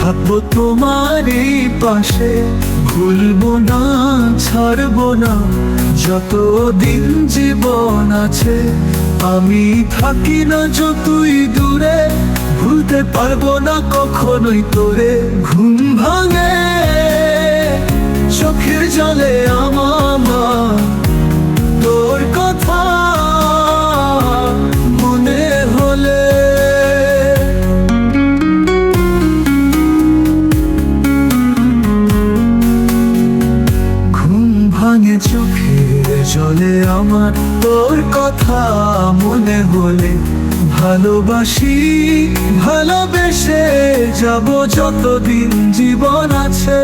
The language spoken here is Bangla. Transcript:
থাকবো তোমারই পাশে, ভুলবো না, ছাড়বো না, যতদিন জীবন আছে। আমি থাকি না যতই দূরে, ভুলতে পারবো না কখনোই তোরে। ঘুম ভাঙে চোখের জলে আমার, তোর কথা মনে হলে। ঘুম ভাঙে চোখের জলে আমার, তোর কথা মনে হলে। ভালোবাসি, ভালোবেসে যাব যতদিন জীবন আছে।